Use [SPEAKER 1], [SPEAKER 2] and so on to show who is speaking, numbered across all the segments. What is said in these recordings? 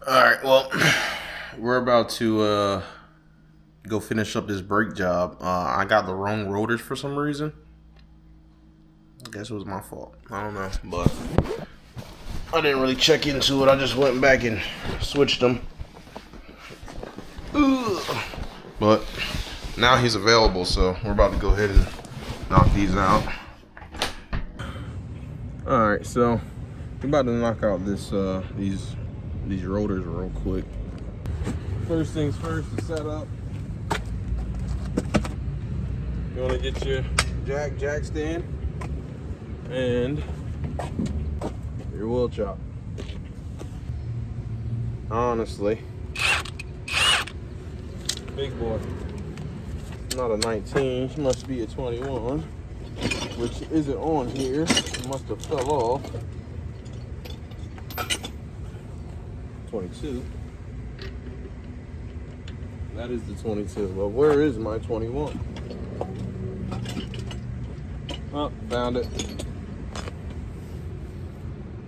[SPEAKER 1] Alright, well, we're about to go finish up this brake job. I got the wrong rotors for some reason. I guess it was my fault. I don't know, but I didn't really check into it. I just went back and switched them. Ugh. But now he's available, so we're about to go ahead and knock these out. Alright, so we're about to knock out this these rotors real quick. First things first, to set up, you want to get your jack stand and your wheel chop. Honestly, big boy, not a 19, it must be a 21, which isn't on here. It must have fell off. 22. That is the 22. Well, where is my 21? Oh, found it.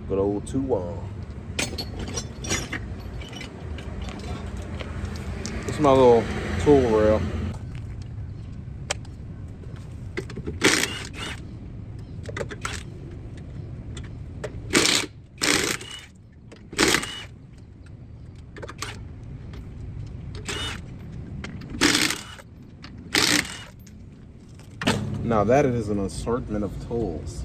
[SPEAKER 1] Good old 2-1. It's my little tool rail. Now that is an assortment of tools.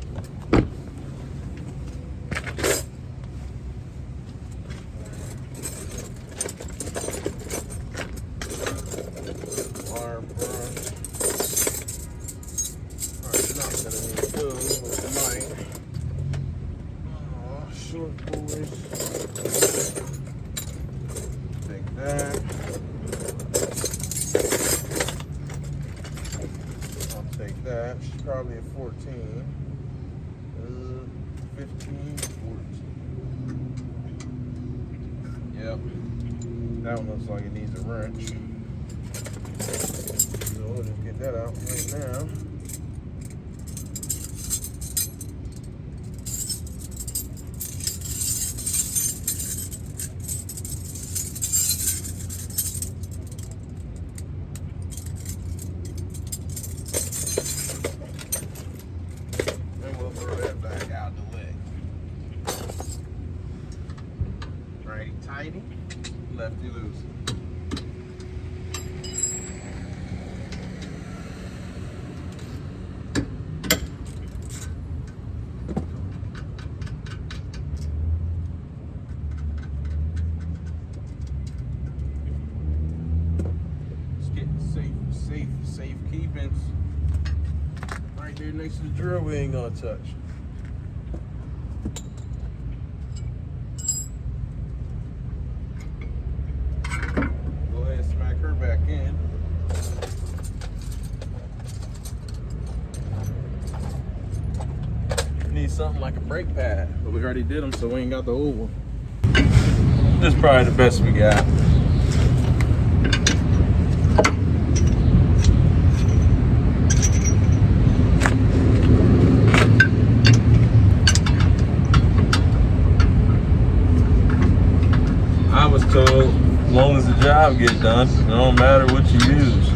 [SPEAKER 1] Wire brush. Alright, not gonna need those, but we might. Oh, short boys. Take that. Take that. She's probably a 14. 15, 14. Yep. That one looks like it needs a wrench. So we'll just get that out right now. Tighty, lefty loose. Just getting safe keepings. Right there next to the drill we ain't gonna touch. Her back in. Need something like a brake pad, but we already did them, so we ain't got the old one. This is probably the best we got. I was told, as long as the job gets done, it don't matter what you use.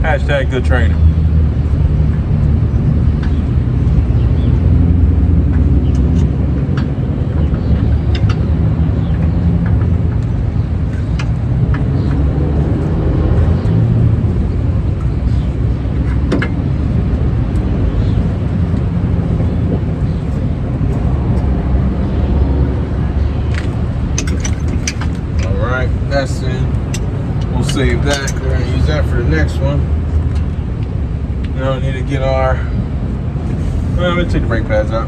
[SPEAKER 1] Hashtag good training. That's in. We'll save that. We're gonna use that for the next one. Now we need to get our. Well, let me take the brake pads out.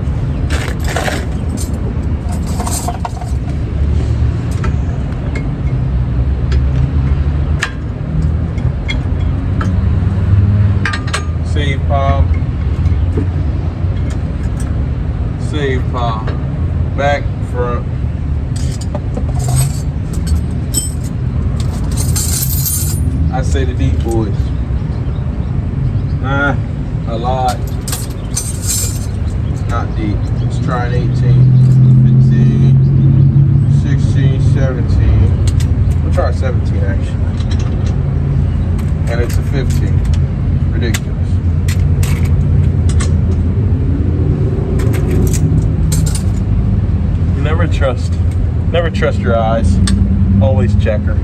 [SPEAKER 1] Save pop. Save pop. Back, front. I say the deep boys. a lot. Not deep. Let's try an 18, 15, 16, 17. We'll try 17 actually. And it's a 15. Ridiculous. You never trust your eyes. Always check her.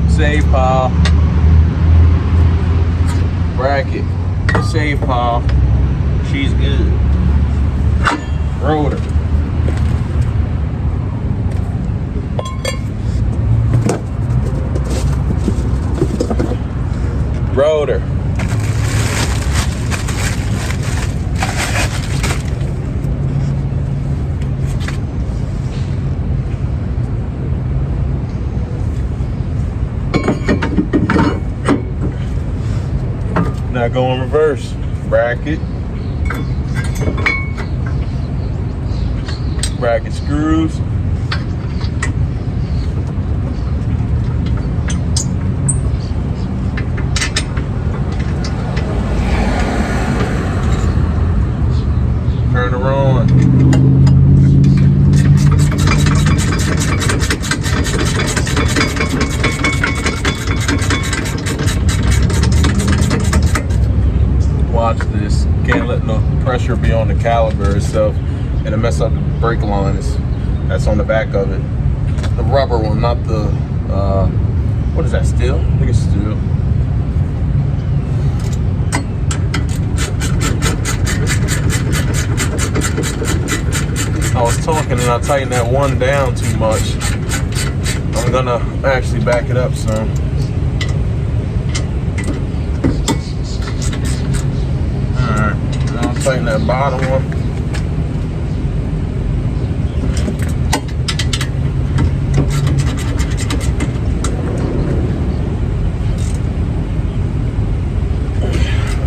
[SPEAKER 1] Save pile, bracket, save pile, she's good. Rotor, rotor, now go in reverse. Bracket, bracket screws, turn her on. Watch this. Can't let no pressure be on the caliper itself. It'll mess up the brake lines. That's on the back of it. The rubber one, not the, what is that, steel? I think it's steel. I was talking and I tightened that one down too much. I'm gonna actually back it up some. Tighten that bottom one.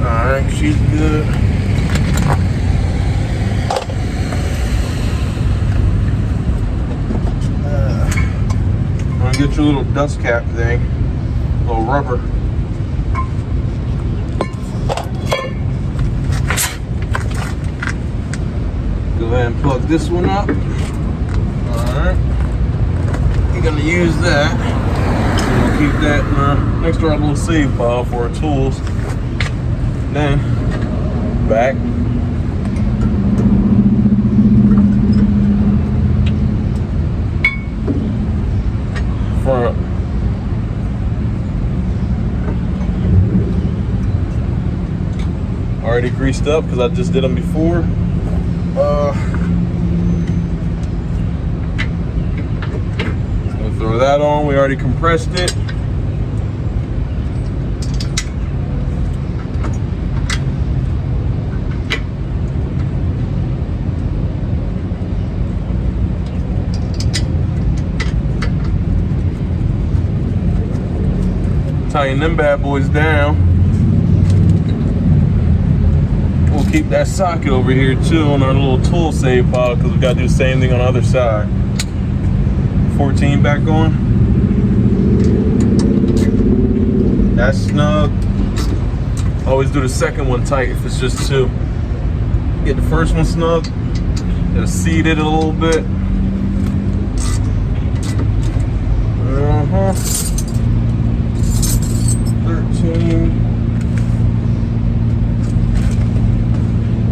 [SPEAKER 1] Alright, she's good. I'm gonna get your little dust cap thing, little rubber. Go ahead and plug this one up. Alright. You're gonna use that. We'll keep that next to our little save file for our tools. Then back. Front. Already greased up because I just did them before. We'll throw that on. We already compressed it. Tighten them bad boys down. We'll keep that socket over here too on our little tool save pile because we got to do the same thing on the other side. 14 back on. That's snug. Always do the second one tight if it's just two. Get the first one snug. It'll seat it a little bit. 13.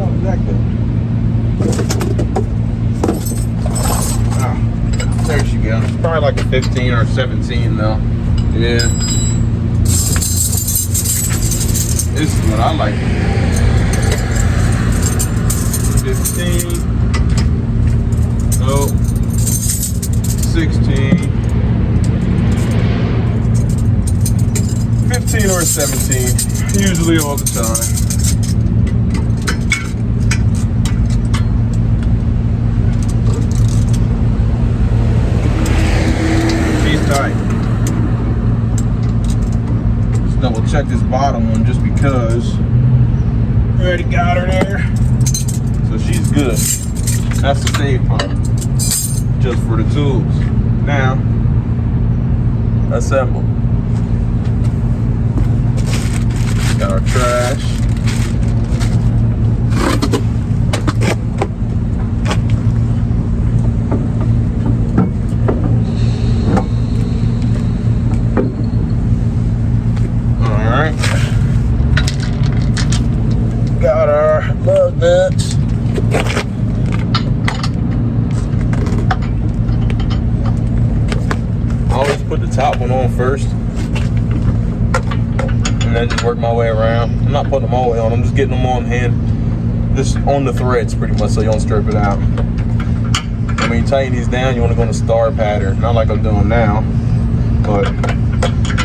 [SPEAKER 1] Oh, exactly. There she goes. It's probably like a 15 or a 17 though. Yeah. This is what I like. 15. Oh. 16. 15. 15 or a 17, usually all the time. She's tight. Just double check this bottom one just because. Already got her there. So she's good. That's the save part. Just for the tools. Now, assemble. Got our trash. Alright. Got our lug nuts. I always put the top one on first. And then just work my way around. I'm not putting them all the way on, I'm just getting them on hand. Just on the threads pretty much so you don't strip it out. And when you tighten these down, you want to go in a star pattern. Not like I'm doing now, but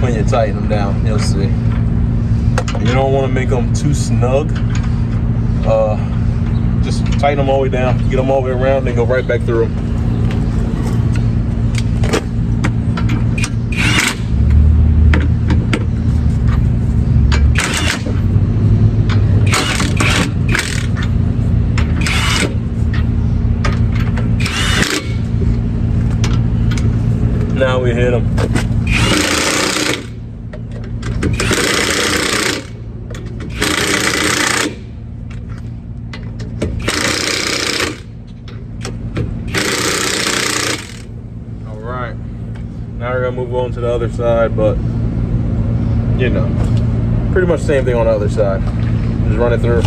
[SPEAKER 1] when you tighten them down, you'll see. And you don't want to make them too snug. Just tighten them all the way down, get them all the way around, then go right back through them. Now we hit them. All right. Now we're gonna move on to the other side, but you know, pretty much the same thing on the other side. Just run it through.